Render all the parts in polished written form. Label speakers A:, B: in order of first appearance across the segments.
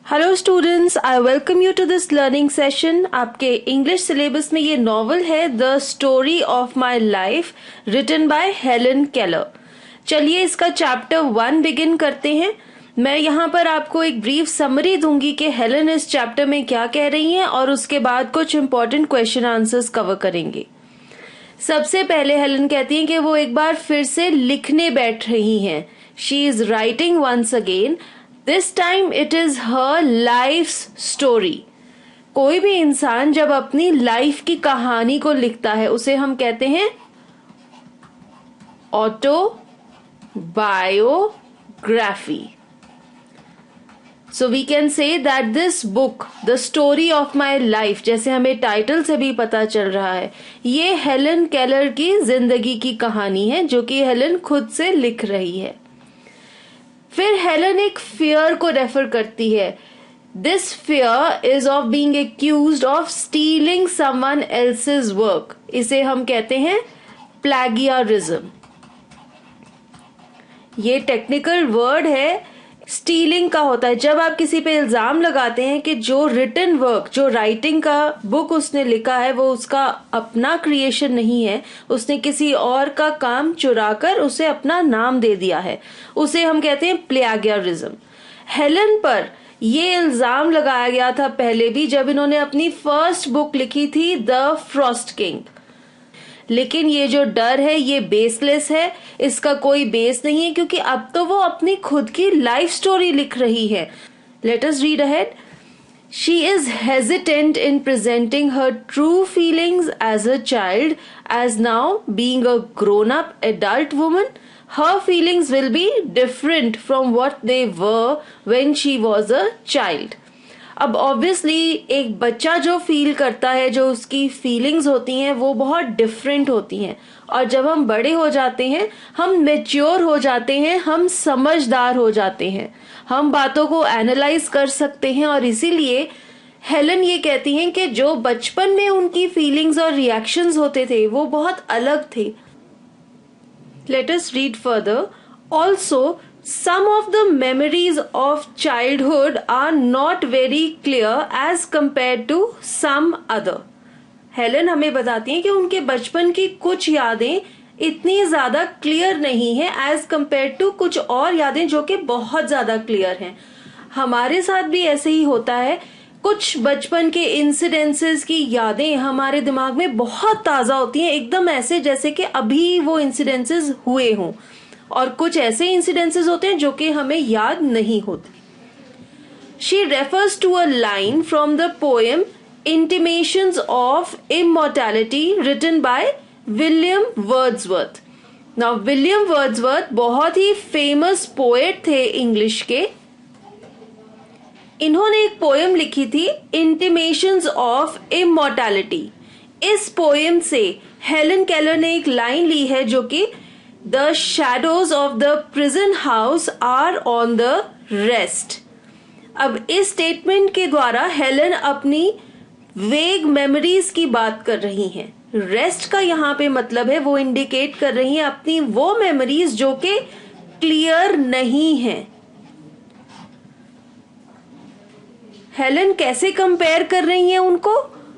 A: Hello students, I welcome you to this learning session. आपके English syllabus में ये novel है the story of my life, written by Helen Keller. चलिए इसका chapter 1 begin करते हैं। मैं यहाँ पर आपको एक ब्रीफ समरी दूंगी कि हेलन इस चैप्टर में क्या कह रही हैं और उसके बाद कुछ इंपॉर्टेंट क्वेश्चन आंसर्स कवर करेंगे। सबसे पहले हेलन कहती हैं कि वो एक बार फिर से लिखने बैठ रही हैं। She is writing once again. This time it is her life story. कोई भी इंसान जब अपनी लाइफ की कहानी को लिखता है उसे हम कहते हैं autobiography. So we can say that this book the story of my life, जैसे हमें टाइटल से भी पता चल रहा है, ये हेलन केलर की जिंदगी की कहानी है जो कि हेलन खुद से लिख रही है। फिर हेलन एक फियर को रेफर करती है। This fear is of being accused of stealing someone else's work. इसे हम कहते हैं प्लैगियरिज्म। ये टेक्निकल वर्ड है, स्टीलिंग का होता है जब आप किसी पे इल्जाम लगाते हैं कि जो रिटन वर्क, जो राइटिंग का बुक उसने लिखा है वो उसका अपना क्रिएशन नहीं है, उसने किसी और का काम चुराकर उसे अपना नाम दे दिया है, उसे हम कहते हैं प्लैगियरिज्म। हेलन पर ये इल्जाम लगाया गया था पहले भी जब इन्होंने अपनी फर्स्ट बुक लिखी थी द फ्रॉस्ट किंग। लेकिन ये जो डर है ये बेसलेस है, इसका कोई बेस नहीं है क्योंकि अब तो वो अपनी खुद की लाइफ स्टोरी लिख रही है। Let us read ahead. She is hesitant in presenting her true feelings as a child, as now being a grown up adult woman her feelings will be different from what they were when she was a child. अब obviously एक बच्चा जो feel करता है, जो उसकी feelings होती हैं वो बहुत डिफरेंट होती हैं, और जब हम बड़े हो जाते हैं हम मेच्योर हो जाते हैं, हम समझदार हो जाते हैं, हम बातों को एनालाइज कर सकते हैं। और इसीलिए हेलन ये कहती हैं कि जो बचपन में उनकी फीलिंग्स और रिएक्शंस होते थे वो बहुत अलग थे। Let us read further. Also, some of the memories of childhood are not very clear as compared to some other. Helen हमें बताती हैं कि उनके बचपन की कुछ यादें इतनी ज्यादा क्लियर नहीं है एज कंपेयर टू कुछ और यादें जो कि बहुत ज्यादा क्लियर हैं। हमारे साथ भी ऐसे ही होता है, कुछ बचपन के इंसिडेंसेस की यादें हमारे दिमाग में बहुत ताजा होती हैं, एकदम ऐसे जैसे कि अभी वो इंसिडेंसेस हुए हों, और कुछ ऐसे इंसिडेंसेस होते हैं जो कि हमें याद नहीं होते। She refers to a line from the poem intimations of immortality written by William Wordsworth. Now William Wordsworth बहुत ही फेमस पोएट थे इंग्लिश के। इन्होंने एक पोएम लिखी थी इंटिमेशंस ऑफ इमॉर्टैलिटी। इस पोएम से हेलन केलर ने एक लाइन ली है जो कि the shadows of the prison house are on the rest. अब इस स्टेटमेंट के द्वारा हेलन अपनी वेग मेमोरीज की बात कर रही हैं। रेस्ट का यहाँ पे मतलब है वो इंडिकेट कर रही हैं अपनी वो मेमोरीज जो कि क्लियर नहीं है। हेलन कैसे कंपेयर कर रही हैं उनको?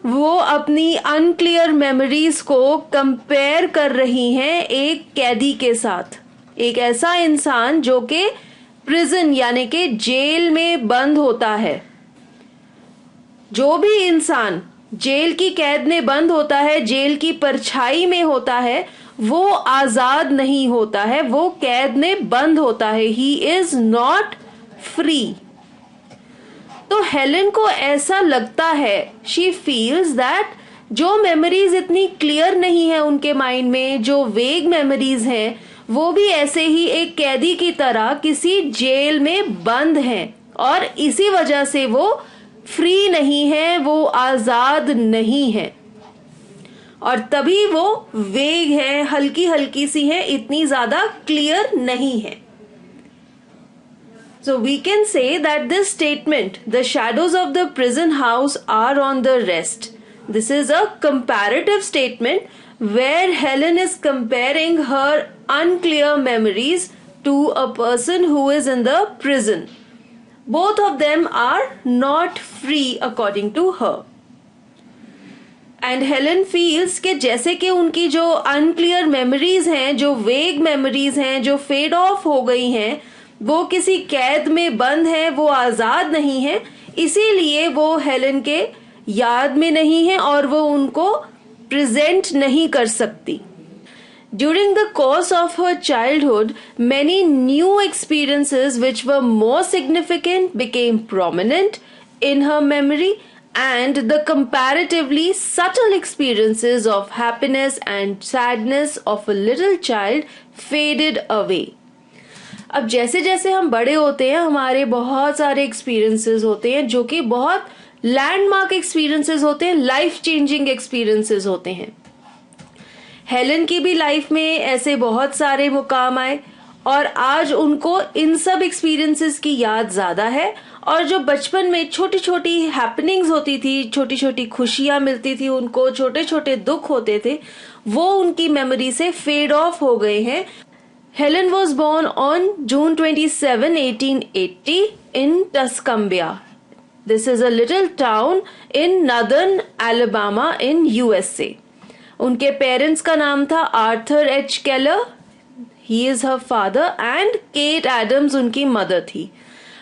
A: वो अपनी अनक्लियर मेमोरीज को कंपेयर कर रही हैं एक कैदी के साथ, एक ऐसा इंसान जो कि प्रिजन यानी कि जेल में बंद होता है। जो भी इंसान जेल की कैद में बंद होता है, जेल की परछाई में होता है, वो आजाद नहीं होता है, वो कैद में बंद होता है। He is not free. तो हेलन को ऐसा लगता है, शी फील्स दैट जो मेमोरीज इतनी क्लियर नहीं है उनके माइंड में, जो वेग मेमोरीज हैं, वो भी ऐसे ही एक कैदी की तरह किसी जेल में बंद हैं, और इसी वजह से वो फ्री नहीं है, वो आजाद नहीं है, और तभी वो वेग है, हल्की हल्की सी है, इतनी ज्यादा क्लियर नहीं है। So we can say that this statement, the shadows of the prison house are on the rest. This is a comparative statement where Helen is comparing her unclear memories to a person who is in the prison. both of them are not free according to her. And Helen feels कि जैसे कि उनकी जो unclear memories हैं, जो वेग memories हैं, जो फेड ऑफ हो गई हैं, वो किसी कैद में बंद है, वो आजाद नहीं है, इसीलिए वो हेलन के याद में नहीं है और वो उनको प्रेजेंट नहीं कर सकती. During the course of her childhood, many new experiences which were more significant became prominent in her memory, and the comparatively subtle experiences of happiness and sadness of a little child faded away. अब जैसे जैसे हम बड़े होते हैं, हमारे बहुत सारे एक्सपीरियंसेस होते हैं जो कि बहुत लैंडमार्क एक्सपीरियंसेस होते हैं, लाइफ चेंजिंग एक्सपीरियंसेस होते हैं. हेलन की भी लाइफ में ऐसे बहुत सारे मुकाम आए और आज उनको इन सब एक्सपीरियंसेस की याद ज्यादा है, और जो बचपन में छोटी छोटी हैपनिंग्स होती थी, छोटी छोटी खुशियां मिलती थी उनको, छोटे छोटे दुख होते थे, वो उनकी मेमोरी से फेड ऑफ हो गए हैं. Helen was born on June 27, 1880 in Tuscumbia. This is a little town in northern Alabama in USA. उनके पेरेंट्स का नाम था Arthur H Keller, he is her father, and Kate Adams उनकी mother थी.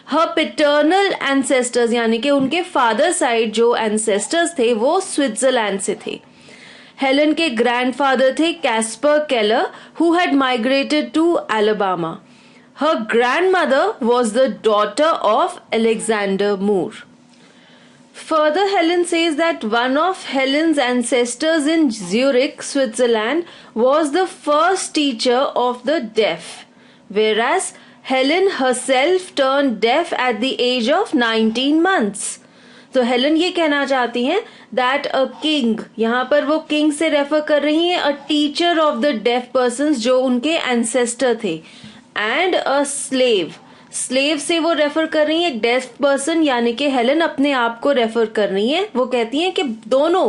A: Her पिटर्नल ancestors यानी कि उनके father side जो एंसेस्टर्स थे वो स्विट्जरलैंड से थे. हेलन के ग्रैंडफादर थे Casper Keller, who had migrated to Alabama. Her grandmother was the daughter of Alexander Moore. Further, Helen says that one of Helen's ancestors in Zurich, Switzerland, was the first teacher of the deaf, whereas Helen herself turned deaf at the age of 19 months. तो Helen ये कहना चाहती हैं that a king, यहाँ पर वो king से refer कर रही हैं, a teacher of the deaf persons जो उनके ancestor थे, and a slave. स्लेव से वो रेफर कर रही है एक डेफ पर्सन, यानी कि हेलन अपने आप को रेफर कर रही है. वो कहती हैं कि दोनों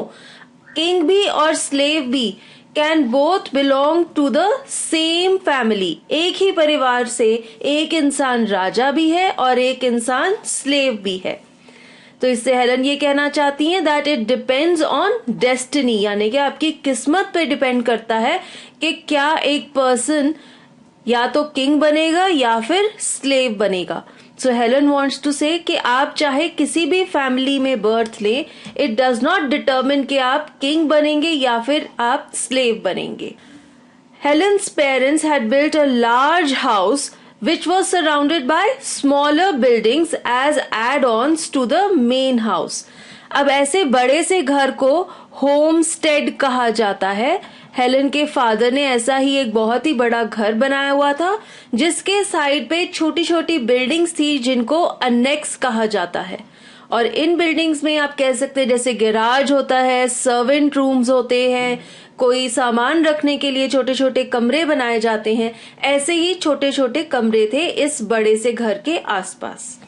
A: किंग भी और स्लेव भी can both belong to the same family. एक ही परिवार से एक इंसान राजा भी है और एक इंसान स्लेव भी है. तो इससे हेलन ये कहना चाहती हैं that it depends on destiny, यानी कि आपकी किस्मत पे डिपेंड करता है कि क्या एक पर्सन या तो किंग बनेगा या फिर स्लेव बनेगा. सो हेलन वांट्स टू से कि आप चाहे किसी भी फैमिली में बर्थ लें, इट डज नॉट डिटर्मिन कि आप किंग बनेंगे या फिर आप स्लेव बनेंगे. Helen's parents had built a large house which was surrounded by smaller buildings as add-ons to the main house. अब ऐसे बड़े से घर को होमस्टेड कहा जाता है. हेलन के फादर ने ऐसा ही एक बहुत ही बड़ा घर बनाया हुआ था जिसके साइड पे छोटी छोटी बिल्डिंग्स थी जिनको अनेक्स कहा जाता है. और इन बिल्डिंग्स में आप कह सकते हैं जैसे गैराज होता है, सर्वेंट रूम्स होते हैं, कोई सामान रखने के लिए छोटे छोटे कमरे बनाए जाते हैं, ऐसे ही छोटे छोटे कमरे थे इस बड़े से घर के आसपास.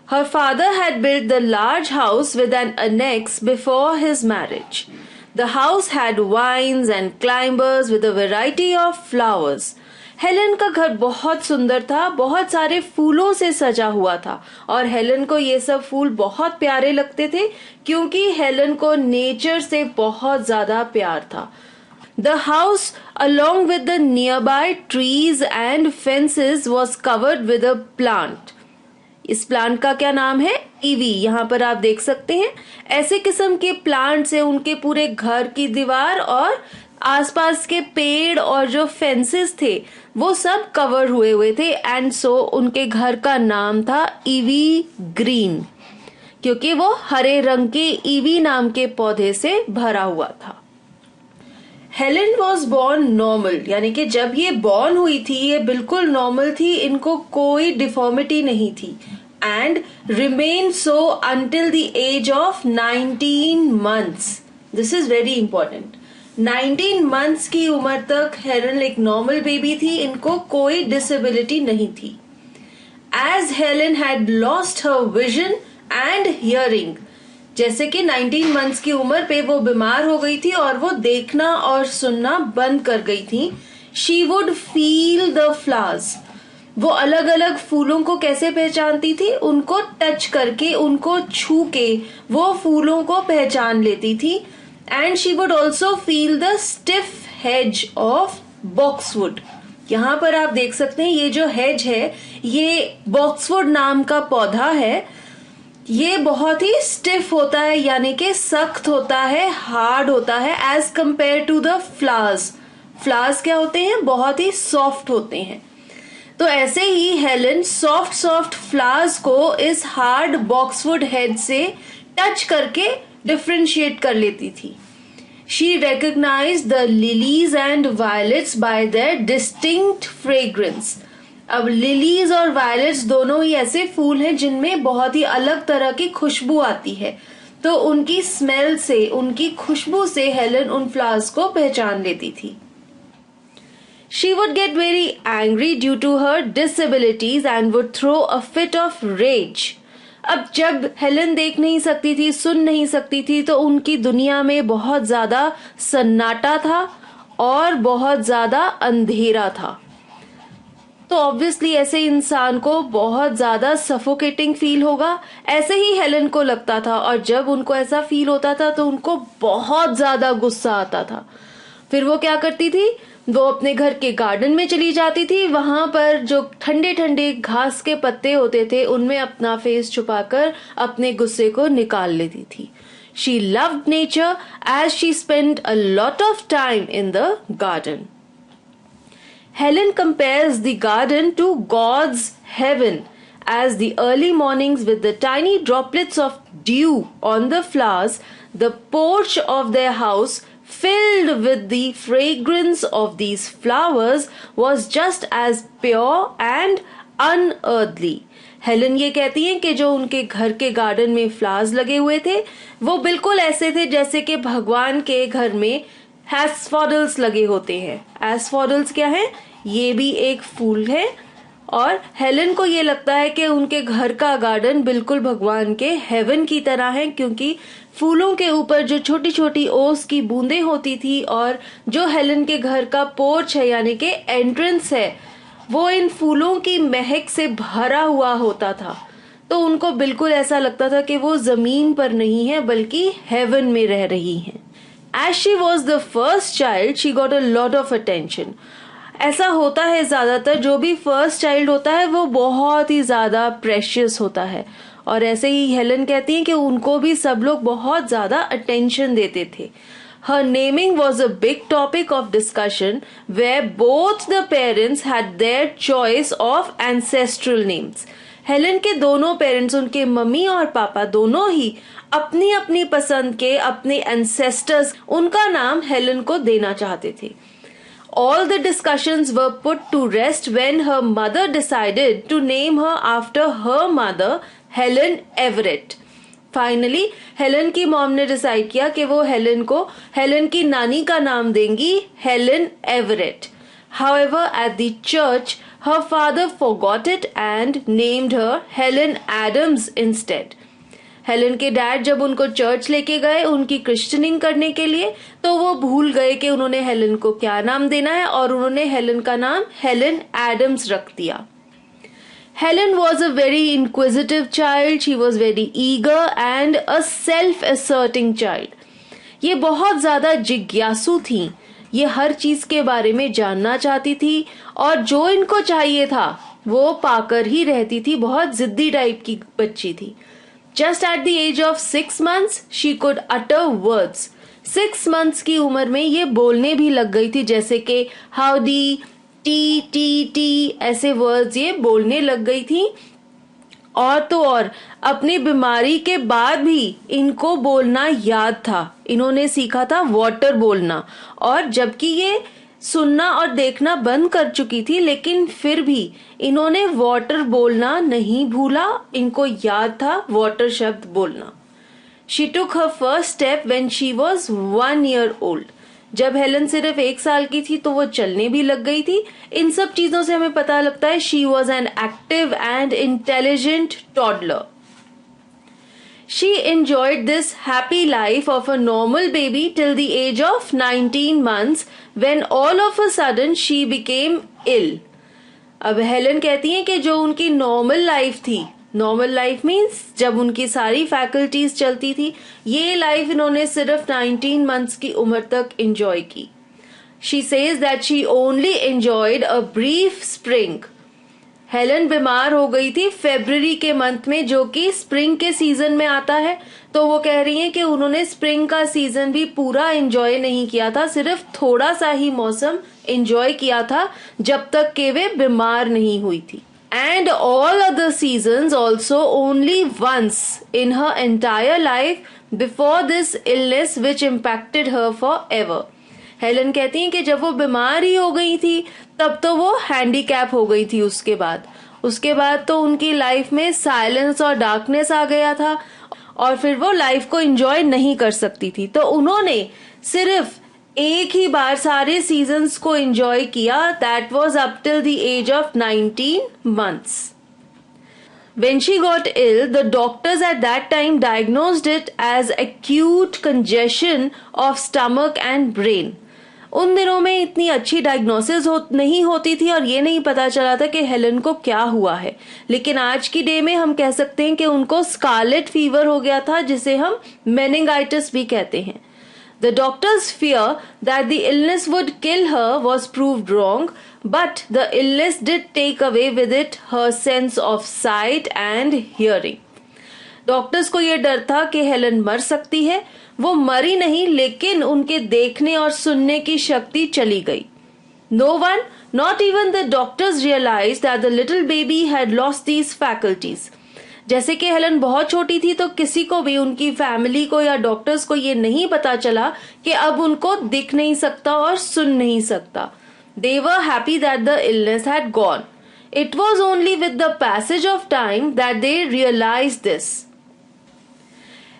A: Her father had built the large house with an annex before his marriage. The house had vines and climbers with a variety of flowers. Helen का घर बहुत सुंदर था, बहुत सारे फूलों से सजा हुआ था और हेलन को ये सब फूल बहुत प्यारे लगते थे क्योंकि हेलन को नेचर से बहुत ज्यादा प्यार था. The house along with the nearby trees and fences was covered with a plant. इस प्लांट का क्या नाम है? ईवी. यहाँ पर आप देख सकते हैं ऐसे किस्म के प्लांट से उनके पूरे घर की दीवार और आसपास के पेड़ और जो फेंसेस थे वो सब कवर हुए थे. एंड सो उनके घर का नाम था ईवी ग्रीन क्योंकि वो हरे रंग के ईवी नाम के पौधे से भरा हुआ था. हेलन वॉज बॉर्न नॉर्मल, यानी कि जब ये बॉर्न हुई थी ये बिल्कुल नॉर्मल थी, इनको कोई डिफॉर्मिटी नहीं थी. And remain so until the age of 19 months. This is very important. 19 months की उम्र तक हेलन एक नॉर्मल बेबी थी, इनको कोई डिसेबिलिटी नहीं थी. As Helen had lost her vision and hearing, जैसे कि 19 months की उम्र पे वो बीमार हो गई थी और वो देखना और सुनना बंद कर गई थी. She would feel the flowers. वो अलग अलग फूलों को कैसे पहचानती थी? उनको टच करके, उनको छू के वो फूलों को पहचान लेती थी. And she would also feel the stiff hedge of boxwood. यहाँ पर आप देख सकते हैं ये जो हेज है ये बॉक्सवुड नाम का पौधा है. ये बहुत ही स्टिफ होता है, यानी कि सख्त होता है, हार्ड होता है as compare to the flowers. Flowers क्या होते हैं? बहुत ही सॉफ्ट होते हैं. तो ऐसे ही हेलन सॉफ्ट सॉफ्ट फ्लावर्स को इस हार्ड बॉक्सवुड हेड से टच करके डिफरेंशिएट कर लेती थी. She recognized the lilies and violets by their distinct fragrance. अब लिलीज और वायलेट्स दोनों ही ऐसे फूल हैं जिनमें बहुत ही अलग तरह की खुशबू आती है. तो उनकी स्मेल से, उनकी खुशबू से हेलन उन फ्लावर्स को पहचान लेती थी. She would get very angry due to her disabilities and would throw a fit of rage. अब जब हेलन देख नहीं सकती थी, सुन नहीं सकती थी, तो उनकी दुनिया में बहुत ज्यादा सन्नाटा था और बहुत ज्यादा अंधेरा था. तो ऑब्वियसली ऐसे इंसान को बहुत ज्यादा सफोकेटिंग फील होगा. ऐसे ही हेलन को लगता था और जब उनको ऐसा फील होता था तो उनको बहुत ज्यादा गुस्सा आता था. फिर वो क्या करती थी? वो अपने घर के गार्डन में चली जाती थी. वहां पर जो ठंडे ठंडे घास के पत्ते होते थे उनमें अपना फेस छुपाकर अपने गुस्से को निकाल लेती थी. She loved nature as she spend a lot of time in the garden. Helen compares the garden to God's heaven, as the early mornings with the tiny droplets of dew on the flowers, the porch of their house filled with the fragrance of these flowers was just as pure and unearthly. Helen ये कहती हैं कि जो उनके घर के garden में flowers लगे हुए थे वो बिल्कुल ऐसे थे जैसे कि भगवान के घर में एस्फोडल्स लगे होते हैं. एस्फोडल्स क्या है? ये भी एक फूल है. और हेलन को ये लगता है कि उनके घर का गार्डन बिल्कुल भगवान के हेवन की तरह है, क्योंकि फूलों के ऊपर जो छोटी छोटी ओस की बूंदें होती थी और जो हेलन के घर का पोर्च है यानी कि एंट्रेंस है वो इन फूलों की महक से भरा हुआ होता था. तो उनको बिल्कुल ऐसा लगता था कि वो जमीन पर नहीं है बल्कि हेवन में रह रही हैं. As she was the first child, she got a lot of attention. ऐसा होता है ज्यादातर, जो भी फर्स्ट चाइल्ड होता है वो बहुत ही ज्यादा प्रेशियस होता है. और ऐसे ही हेलन कहती हैं कि उनको भी सब लोग बहुत ज्यादा अटेंशन देते थे. Her naming was a big topic of discussion where both the parents had their choice of ancestral names. Helen के दोनों पेरेंट्स, उनके मम्मी और पापा दोनों ही अपनी अपनी पसंद के अपने एंसेस्टर्स उनका नाम हेलन को देना चाहते थे. All the discussions were put to rest when her mother decided to name her after her mother, Helen Everett. Finally, Helen की मॉम ने डिसाइड किया कि वो हेलन को हेलन की नानी का नाम देंगी, Helen Everett. However, at the church, her father forgot it and named her Helen Adams instead. Helen के डैड जब उनको चर्च लेके गए उनकी क्रिश्चियनिंग करने के लिए तो वो भूल गए कि उन्होंने हेलन को क्या नाम देना है और उन्होंने हेलन का नाम हेलन एडम्स रख दिया. Helen was a very inquisitive child. She was very eager and a self-asserting child. ये बहुत ज्यादा जिज्ञासु थी. ये हर चीज के बारे में जानना चाहती थी और जो इनको चाहिए था वो पाकर ही रहती थी. बहुत जिद्दी टाइप की बच्ची थी. Just at the age of 6 months, she could utter words. 6 months की उम्र में ये बोलने भी लग गई थी, जैसे कि howdy, टी टी टी ऐसे वर्ड्स ये बोलने लग गई थी. और तो और अपनी बीमारी के बाद भी इनको बोलना याद था. इन्होंने सीखा था वाटर बोलना. और जबकि ये सुनना और देखना बंद कर चुकी थी लेकिन फिर भी इन्होंने वाटर बोलना नहीं भूला. इनको याद था वाटर शब्द बोलना. She took her first step when she was 1 year old. जब हेलन सिर्फ 1 साल की थी तो वो चलने भी लग गई थी. इन सब चीजों से हमें पता लगता है she was an active and intelligent toddler. She enjoyed this happy life of a normal baby till the age of 19 months when all of a sudden she became ill. अब हेलन कहती है कि जो उनकी नॉर्मल लाइफ थी, normal life means जब उनकी सारी फैकल्टीज चलती थी, ये लाइफ इन्होंने सिर्फ 19 मंथ्स की उम्र तक एंजॉय की. She says that she only enjoyed a brief spring. Helen बीमार हो गई थी फरवरी के मंथ में, जो कि स्प्रिंग के सीजन में आता है. तो वो कह रही हैं कि उन्होंने स्प्रिंग का सीजन भी पूरा एंजॉय नहीं किया था, सिर्फ थोड़ा सा ही मौसम एंजॉय किया था जब तक कि वे बीमार नहीं हुई थी. And all other seasons also only once in her entire life before this illness which impacted her for ever. Helen कहती हैं कि जब वो बीमार ही हो गई थी तब तो वो हैंडीकैप हो गई थी. उसके बाद तो उनकी लाइफ में साइलेंस और डार्कनेस आ गया था और फिर वो लाइफ को एंजॉय नहीं कर सकती थी. तो उन्होंने सिर्फ एक ही बार सारे सीजन्स को एंजॉय किया. That was up till the age of 19 months. When she got ill, the doctors at that time diagnosed it as acute congestion of stomach and brain. उन दिनों में इतनी अच्छी डायग्नोसिस नहीं होती थी और ये नहीं पता चला था कि हेलन को क्या हुआ है. लेकिन आज की डे में हम कह सकते हैं कि उनको स्कारलेट फीवर हो गया था, जिसे हम मेनिंगाइटिस भी कहते हैं. The doctor's fear that the illness would kill her was proved wrong, but the illness did take away with it her sense of sight and hearing. Doctors को यह डर था कि हेलन मर सकती है. वो मरी नहीं, लेकिन उनके देखने और सुनने की शक्ति चली गई. No one, not even the doctors, realized that the little baby had lost these faculties. जैसे कि हेलन बहुत छोटी थी तो किसी को भी, उनकी फैमिली को या डॉक्टर्स को ये नहीं पता चला कि अब उनको दिख नहीं सकता और सुन नहीं सकता. They were happy that the illness had gone. It was only with the passage of time that they realized this.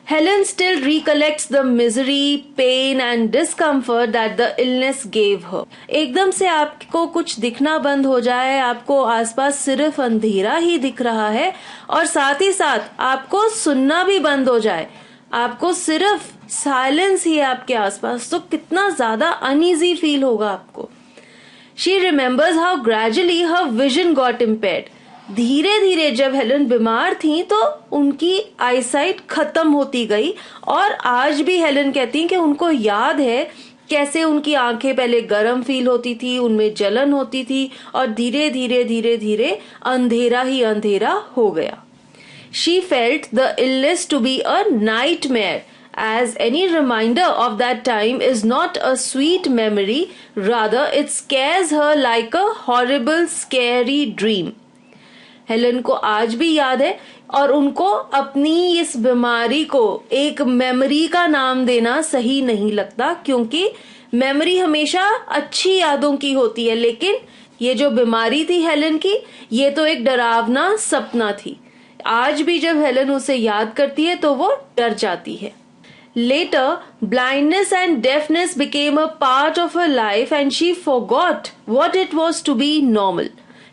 A: Helen still recollects the misery, pain and discomfort that the illness gave her. एकदम से आपको कुछ दिखना बंद हो जाए, आपको आसपास सिर्फ अंधेरा ही दिख रहा है और साथ ही साथ आपको सुनना भी बंद हो जाए, आपको सिर्फ साइलेंस ही है आपके आसपास, तो कितना ज्यादा अनईजी फील होगा आपको. She remembers how gradually her vision got impaired. धीरे धीरे जब हेलन बीमार थी तो उनकी आईसाइट खत्म होती गई और आज भी हेलन कहती हैं कि उनको याद है कैसे उनकी आंखें पहले गर्म फील होती थी, उनमें जलन होती थी और धीरे धीरे अंधेरा ही अंधेरा हो गया. She felt the illness to be a nightmare, as any reminder of that time is not a sweet memory, rather it scares her like a horrible scary dream. Helen को आज भी याद है और उनको अपनी इस बीमारी को एक मेमोरी का नाम देना सही नहीं लगता, क्योंकि मेमोरी हमेशा अच्छी यादों की होती है, लेकिन ये जो बीमारी थी हेलन की, ये तो एक डरावना सपना थी. आज भी जब हेलन उसे याद करती है तो वो डर जाती है. Later, blindness and deafness became a part of her life and she forgot what it was to be normal.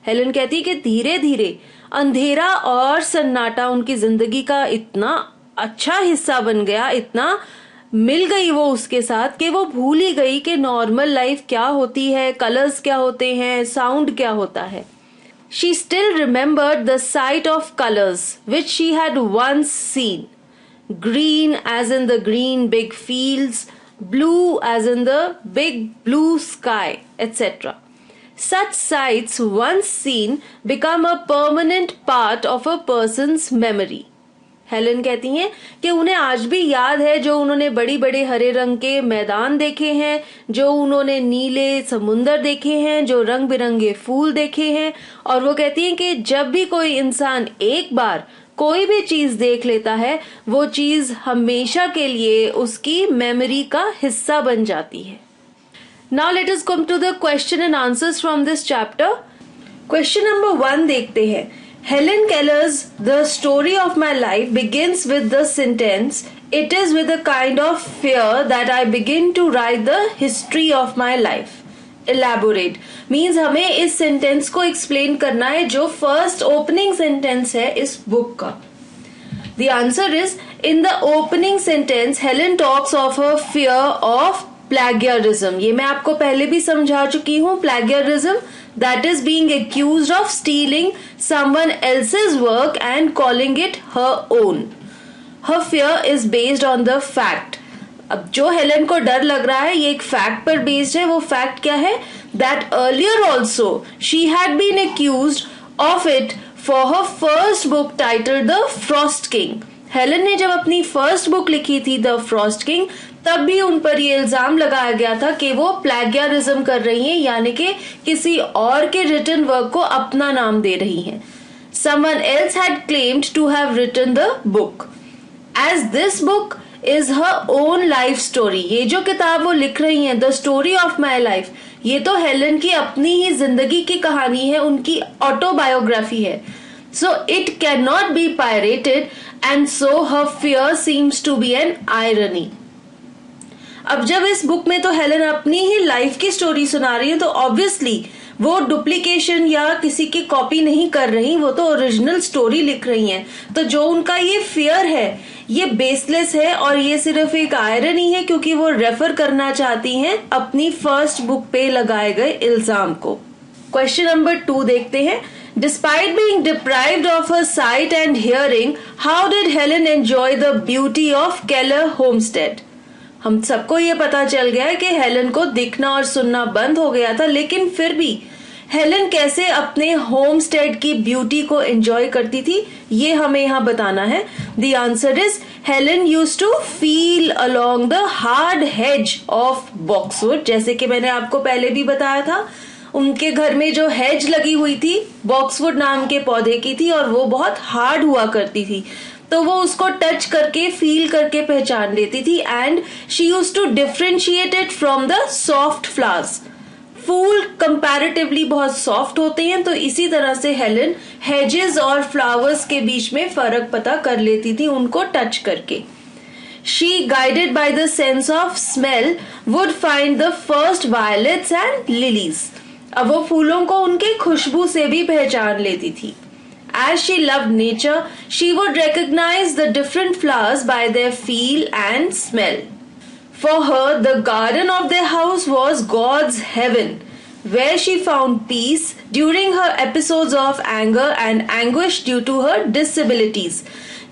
A: Helen कहती है कि धीरे धीरे अंधेरा और सन्नाटा उनकी जिंदगी का इतना अच्छा हिस्सा बन गया, इतना मिल गई वो उसके साथ कि वो भूल ही गई कि नॉर्मल लाइफ क्या होती है, कलर्स क्या होते हैं, साउंड क्या होता है. She still remembered the sight of colors which she had once seen. Green as in the green big fields, blue as in the big blue sky, etc. Such sights once seen become a permanent part of a person's memory. Helen कहती हैं कि उन्हें आज भी याद है जो उन्होंने बड़ी बड़े हरे रंग के मैदान देखे हैं, जो उन्होंने नीले समुंदर देखे हैं, जो रंग बिरंगे फूल देखे हैं. और वो कहती हैं कि जब भी कोई इंसान एक बार कोई भी चीज देख लेता है, वो चीज हमेशा के लिए उसकी मेमोरी का हिस्सा बन जाती है. Now let us come to the question and answers from this chapter. Question number 1 देखते हैं. Helen Keller's The Story of My Life begins with the sentence, "It is with a kind of fear that I begin to write the history of my life." Elaborate means हमें इस sentence को explain करना है जो first opening sentence है इस book का. The answer is, in the opening sentence, Helen talks of her fear of plagiarism, ये मैं आपको पहले भी समझा चुकी हूँ. Plagiarism, that is being accused of stealing someone else's work and calling it her own. Her fear is based on the fact. अब जो हेलन को डर लग रहा है ये एक फैक्ट पर बेस्ड है. वो फैक्ट क्या है? That earlier also she had been accused of it for her first book titled The Frost King. Helen ने जब अपनी फर्स्ट बुक लिखी थी द फ्रॉस्ट किंग, तब भी उन पर ये इल्जाम लगाया गया था कि वो प्लैगियरिज्म कर रही हैं, यानी कि किसी और के रिटन वर्क को अपना नाम दे रही हैं. Someone else had claimed to have written the book. As this book is her own life story. ये जो किताब वो लिख रही हैं, the story of my life, ये तो हेलन की अपनी ही जिंदगी की कहानी है, उनकी ऑटोबायोग्राफी है. So it cannot be pirated and so her fear seems to be an irony. अब जब इस बुक में तो हेलन अपनी ही लाइफ की स्टोरी सुना रही है तो ऑब्वियसली वो डुप्लीकेशन या किसी की कॉपी नहीं कर रही, वो तो ओरिजिनल स्टोरी लिख रही हैं. तो जो उनका ये फियर है ये बेसलेस है और ये सिर्फ एक आयरनी है क्योंकि वो रेफर करना चाहती हैं अपनी फर्स्ट बुक पे लगाए गए इल्जाम को. क्वेश्चन नंबर 2 देखते हैं. Despite being deprived of her sight and hearing, how did Helen enjoy the beauty of Keller Homestead? हम सबको ये पता चल गया है कि हेलन को दिखना और सुनना बंद हो गया था, लेकिन फिर भी हेलन कैसे अपने होमस्टेड की ब्यूटी को एंजॉय करती थी ये हमें यहाँ बताना है. The answer is Helen used to feel along the hard hedge of boxwood. जैसे कि मैंने आपको पहले भी बताया था, उनके घर में जो हेज लगी हुई थी बॉक्सवुड नाम के पौधे की थी और वो बहुत हार्ड हुआ करती थी, तो वो उसको टच करके फील करके पहचान लेती थी. And she used to differentiate it from the soft flowers. फूल कंपैरेटिवली बहुत सॉफ्ट होते हैं, तो इसी तरह से हेलन हेजेस और फ्लावर्स के बीच में फर्क पता कर लेती थी उनको टच करके. She, guided by the sense of smell, would find the first violets and lilies. अब वो फूलों को उनके खुशबू से भी पहचान लेती थी. As she loved nature, she would recognize the different flowers by their feel and smell. For her, the garden of their house was God's heaven, where she found peace during her episodes of anger and anguish due to her disabilities.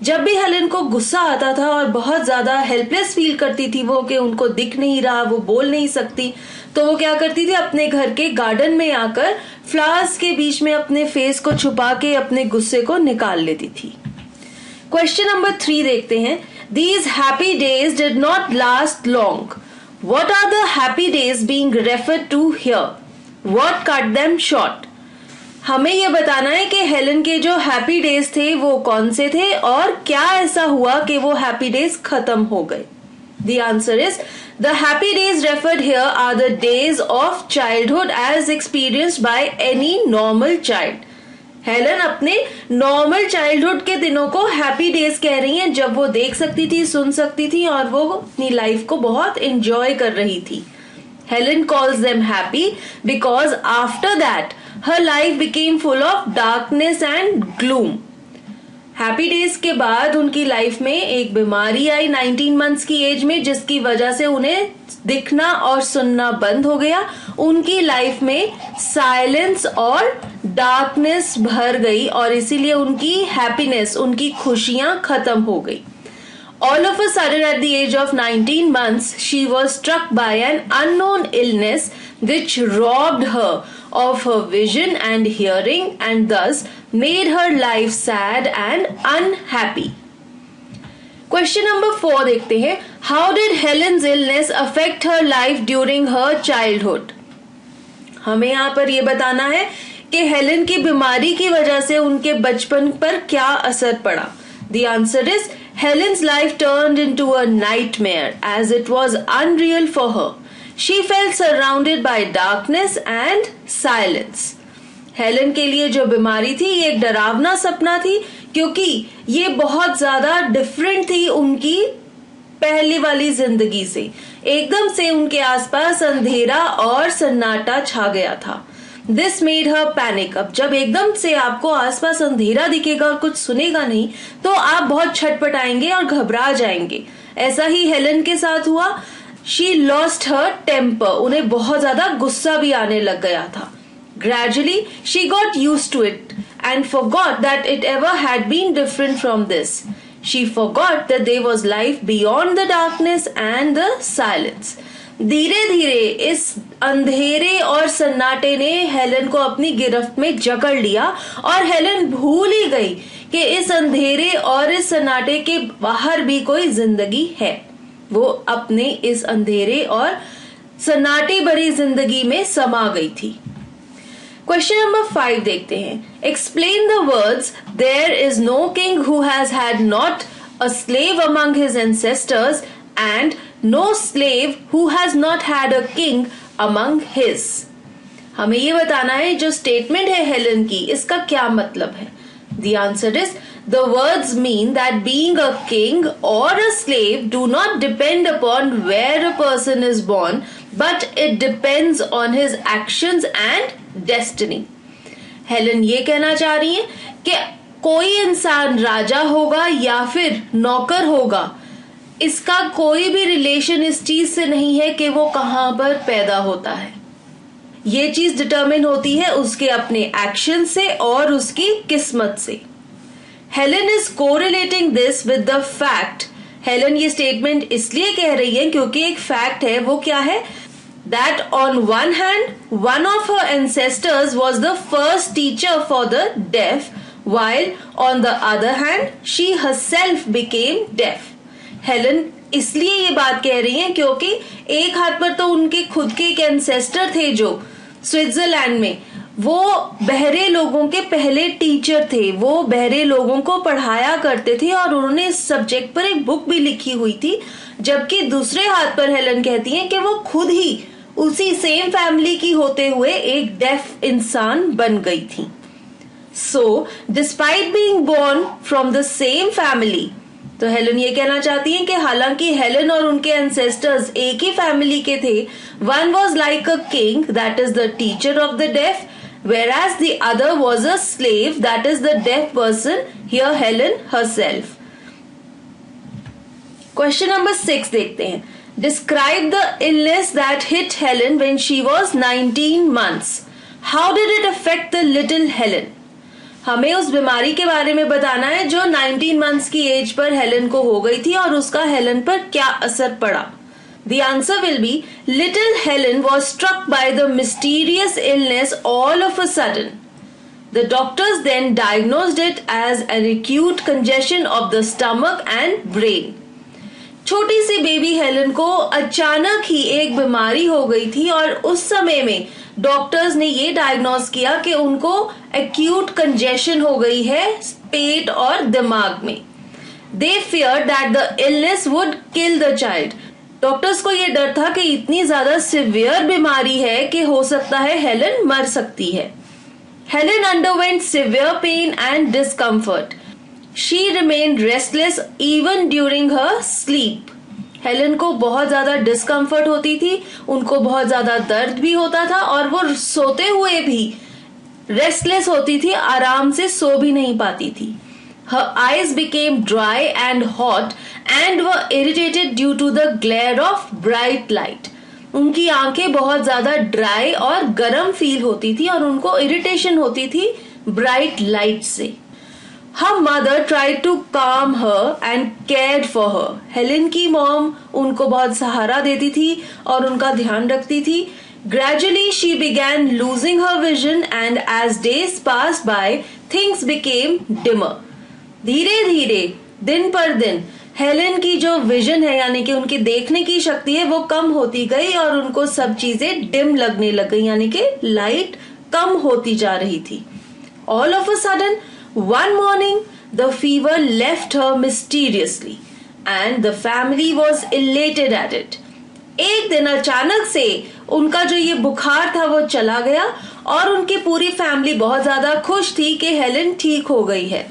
A: जब भी Helen को गुस्सा आता था और बहुत ज्यादा helpless feel करती थी वो कि उनको दिख नहीं रहा, वो बोल नहीं सकती, तो वो क्या करती थी, अपने घर के गार्डन में आकर फ्लावर्स के बीच में अपने फेस को छुपा के अपने गुस्से को निकाल लेती थी. क्वेश्चन नंबर 3 देखते हैं. These happy days did not last long. What are the happy days being referred to here? What cut them short? हमें यह बताना है कि हेलन के जो हैप्पी डेज थे वो कौन से थे और क्या ऐसा हुआ कि वो हैप्पी डेज खत्म हो गए. The answer is the happy days referred here are the days of childhood as experienced by any normal child. Helen अपने नॉर्मल चाइल्डहुड के दिनों को हैप्पी डेज कह रही हैं, जब वो देख सकती थी, सुन सकती थी और वो अपनी लाइफ को बहुत एंजॉय कर रही थी. Helen calls them happy because after that her life became full of darkness and gloom. Happy days के बाद उनकी लाइफ में एक बीमारी आई 19 मंथ्स की एज में, जिसकी वजह से उन्हें दिखना और सुनना बंद हो गया. उनकी लाइफ में साइलेंस और डार्कनेस भर गई और इसीलिए उनकी हैप्पीनेस, उनकी खुशियां खत्म हो गई. All of a sudden at the age of 19 months, she was struck by an unknown illness which robbed her of her vision and hearing and thus made her life sad and unhappy. Question number 4 देखते हैं. How did Helen's illness affect her life during her childhood? हमें यहाँ पर ये बताना है कि Helen की बीमारी की वजह से उनके बचपन पर क्या असर पड़ा. The answer is Helen's life turned into a nightmare as it was unreal for her. She felt surrounded by darkness and silence. Helen के लिए जो बीमारी थी ये एक डरावना सपना थी क्योंकि ये बहुत ज्यादा डिफरेंट थी उनकी पहली वाली जिंदगी से. एकदम से उनके आसपास अंधेरा और सन्नाटा छा गया था. This made her panic. अब जब एकदम से आपको आसपास अंधेरा दिखेगा और कुछ सुनेगा नहीं तो आप बहुत छटपटाएंगे और घबरा जाएंगे. ऐसा ही हेलन के साथ हुआ. शी लॉस्ट हर टेम्पर, उन्हें बहुत ज्यादा गुस्सा भी आने लग गया था. Gradually, she got used to it and forgot that it ever had been different from this. She forgot that there was life beyond the darkness and the silence. धीरे धीरे इस अंधेरे और सन्नाटे ने हेलन को अपनी गिरफ्त में जकड़ लिया और हेलन भूल ही गई कि इस अंधेरे और इस सन्नाटे के बाहर भी कोई जिंदगी है. वो अपने इस अंधेरे और सन्नाटे भरी जिंदगी में समा गई थी. क्वेश्चन नंबर 5 देखते हैं. Explain the words there is no king who has had not a slave among his ancestors and no slave who has not had a king among his. हमें ये बताना है जो स्टेटमेंट है हेलन की, इसका क्या मतलब है. The answer is the words mean that being a king or a slave do not depend upon where a person is born, but it depends on his actions and destiny. Helen ये कहना चाह रही है कि कोई इंसान राजा होगा या फिर नौकर होगा, इसका कोई भी रिलेशन इस चीज से नहीं है कि वो कहां पर पैदा होता है. ये चीज डिटरमिन होती है उसके अपने एक्शन से और उसकी किस्मत से. Helen is correlating this with the fact. Helen ये स्टेटमेंट इसलिए कह रही है क्योंकि एक फैक्ट है. वो क्या है? That on one hand one of her ancestors was the first teacher for the deaf, while on the other hand she herself became deaf. Helen इसलिए ये बात कह रही है क्योंकि एक हाथ पर तो उनके खुद के एक एंसेस्टर थे जो स्विट्जरलैंड में वो बहरे लोगों के पहले टीचर थे. वो बहरे लोगों को पढ़ाया करते थे और उन्होंने इस सब्जेक्ट पर एक बुक भी लिखी हुई थी. जबकि दूसरे हाथ पर हेलन कहती हैं कि वो खुद ही उसी सेम फैमिली की होते हुए एक डेफ इंसान बन गई थी. So despite being born from the same family, तो हेलन ये कहना चाहती हैं कि हालांकि हेलन और उनके एंसेस्टर्स एक ही फैमिली के थे. One was like a king that is the teacher of the deaf, whereas the other was a slave that is the deaf person, here Helen herself. Question number 6 देखते हैं. Describe the illness that hit Helen when she was 19 months. How did it affect the little Helen? हमें उस बीमारी के बारे में बताना है जो 19 मंथ्स की एज पर हेलन को हो गई थी और उसका हेलन पर क्या असर पड़ा. The answer will be little Helen was struck by the mysterious illness all of a sudden. The doctors then diagnosed it as an acute congestion of the stomach and brain. छोटी सी baby Helen को अचानक ही एक बीमारी हो गई थी और उस समय में डॉक्टर्स ने ये डायग्नोज किया कि उनको एक्यूट कंजेशन हो गई है पेट और दिमाग में. They feared that the illness would kill the child. Doctors को ये डर था कि इतनी ज्यादा सिवियर बीमारी है कि हो सकता है हेलन मर सकती है. Helen underwent severe pain and discomfort. She remained restless even during her sleep. Helen को बहुत ज्यादा डिस्कम्फर्ट होती थी, उनको बहुत ज्यादा दर्द भी होता था और वो सोते हुए भी रेस्टलेस होती थी, आराम से सो भी नहीं पाती थी. Her eyes became dry and hot and were irritated due to the glare of bright light. उनकी आंखें बहुत ज्यादा ड्राई और गर्म फील होती थी और उनको इरिटेशन होती थी ब्राइट लाइट से. Her mother tried to calm her and cared for her. Helen की मॉम उनको बहुत सहारा देती थी और उनका ध्यान रखती थी. Gradually she began losing her vision and as days passed by, things became dimmer. धीरे धीरे दिन पर दिन हेलन की जो विजन है यानी कि उनकी देखने की शक्ति है वो कम होती गई और उनको सब चीजें डिम लगने लग गई यानी कि लाइट कम होती जा रही थी. All of a sudden one morning the fever left her mysteriously and the family was elated at it. एक दिन अचानक से उनका जो ये बुखार था वो चला गया और उनकी पूरी फैमिली बहुत ज्यादा खुश थी कि हेलन ठीक हो गई है.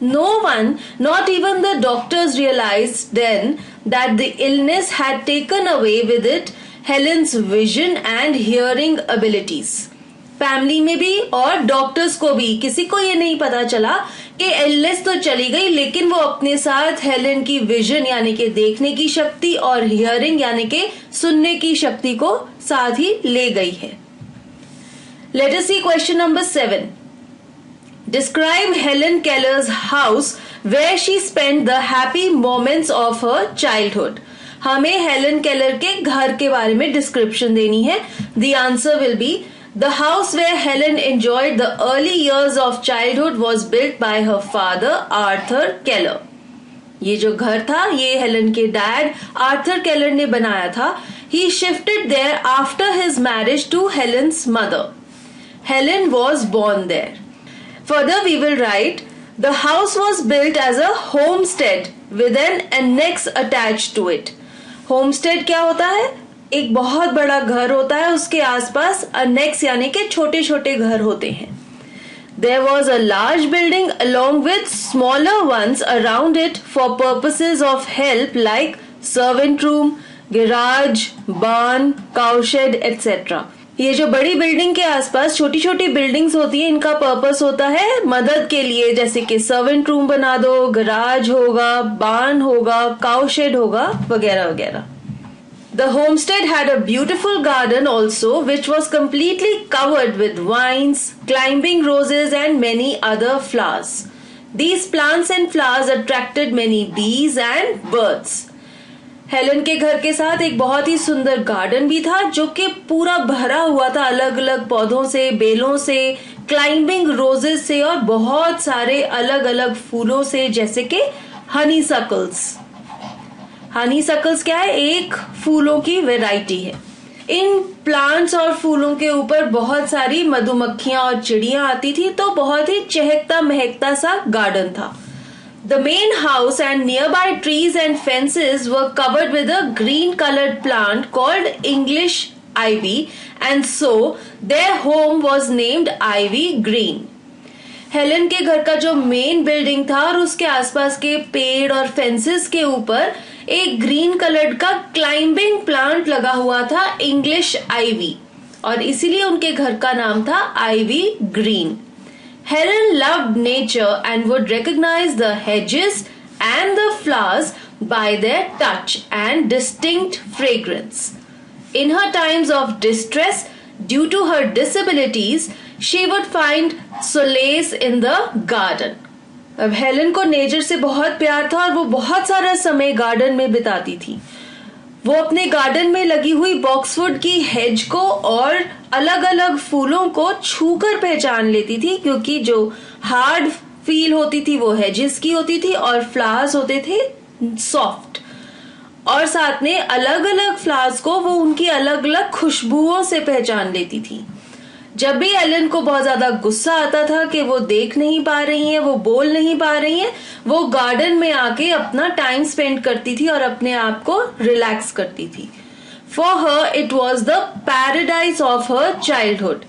A: No one, not even the doctors, realized then that the illness had taken away with it Helen's vision and hearing abilities. Family में भी और डॉक्टर्स को भी किसी को ये नहीं पता चला ये इलनेस तो चली गई, लेकिन वो अपने साथ हेलेन की विजन यानी कि देखने की शक्ति और हियरिंग यानी कि सुनने की शक्ति को साथ ही ले गई है। Let us C question number 7. Describe Helen Keller's house where she spent the happy moments of her childhood. हमें हेलन केलर के घर के बारे में डिस्क्रिप्शन देनी है. The answer will be the house where Helen enjoyed the early years of childhood was built by her father Arthur Keller. ये जो घर था ये हेलन के डैड आर्थर केलर ने बनाया था. He shifted there after his marriage to Helen's mother. Helen was born there. Further we will write, the house was built as a homestead with an annex attached to it. Homestead क्या होता है? एक बहुत बड़ा घर होता है, उसके आसपास अनेक्स यानी कि छोटे छोटे घर होते हैं. There was a large building along with smaller ones around it for purposes of help like servant room, garage, barn, cowshed, etc. ये जो बड़ी बिल्डिंग के आसपास छोटी छोटी बिल्डिंग्स होती हैं, इनका पर्पस होता है मदद के लिए, जैसे कि सर्वेंट रूम बना दो, गराज होगा, बार्न होगा, काउशेड होगा, वगैरह वगैरह. The homestead had a beautiful garden also, which was completely covered with vines, climbing roses and many other flowers. These plants and flowers attracted many bees and birds. Helen के घर के साथ एक बहुत ही सुंदर गार्डन भी था जो कि पूरा भरा हुआ था अलग अलग पौधों से, बेलों से, क्लाइंबिंग रोजेस से और बहुत सारे अलग अलग फूलों से, जैसे कि हनी सकल्स. हनी सकल्स क्या है? एक फूलों की वैरायटी है. इन प्लांट्स और फूलों के ऊपर बहुत सारी मधुमक्खियां और चिड़ियां आती थी, तो बहुत ही चहकता महकता सा गार्डन था. The main house and nearby trees and fences were covered with a green colored plant called English ivy, and so their home was named Ivy Green. Helen के घर का जो मेन बिल्डिंग था और उसके आसपास के पेड़ और फेंसेस के ऊपर एक ग्रीन कलर्ड का क्लाइंबिंग प्लांट लगा हुआ था, इंग्लिश आईवी, और इसीलिए उनके घर का नाम था Ivy Green. Helen loved nature and would recognize the hedges and the flowers by their touch and distinct fragrance. In her times of distress, due to her disabilities, she would find solace in the garden. अब Helen को nature से बहुत प्यार था और वो बहुत सारा समय गार्डन में बिताती थी. वो अपने गार्डन में लगी हुई बॉक्सवुड की हेज को और अलग अलग फूलों को छूकर पहचान लेती थी, क्योंकि जो हार्ड फील होती थी वो हेजेस की होती थी और फ्लावर्स होते थे सॉफ्ट. और साथ में अलग अलग फ्लावर्स को वो उनकी अलग अलग खुशबुओं से पहचान लेती थी. जब भी एलन को बहुत ज्यादा गुस्सा आता था कि वो देख नहीं पा रही हैं, वो बोल नहीं पा रही हैं, वो गार्डन में आके अपना टाइम स्पेंड करती थी और अपने आप को रिलैक्स करती थी. For her it was the paradise of her childhood.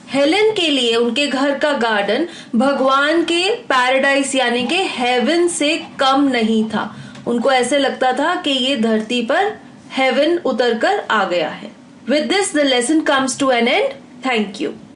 A: Helen के लिए उनके घर का गार्डन भगवान के पैराडाइज यानी कि हेवन से कम नहीं था. उनको ऐसे लगता था कि ये धरती पर हेवन उतर कर आ गया है. With this the lesson comes to an end. Thank you.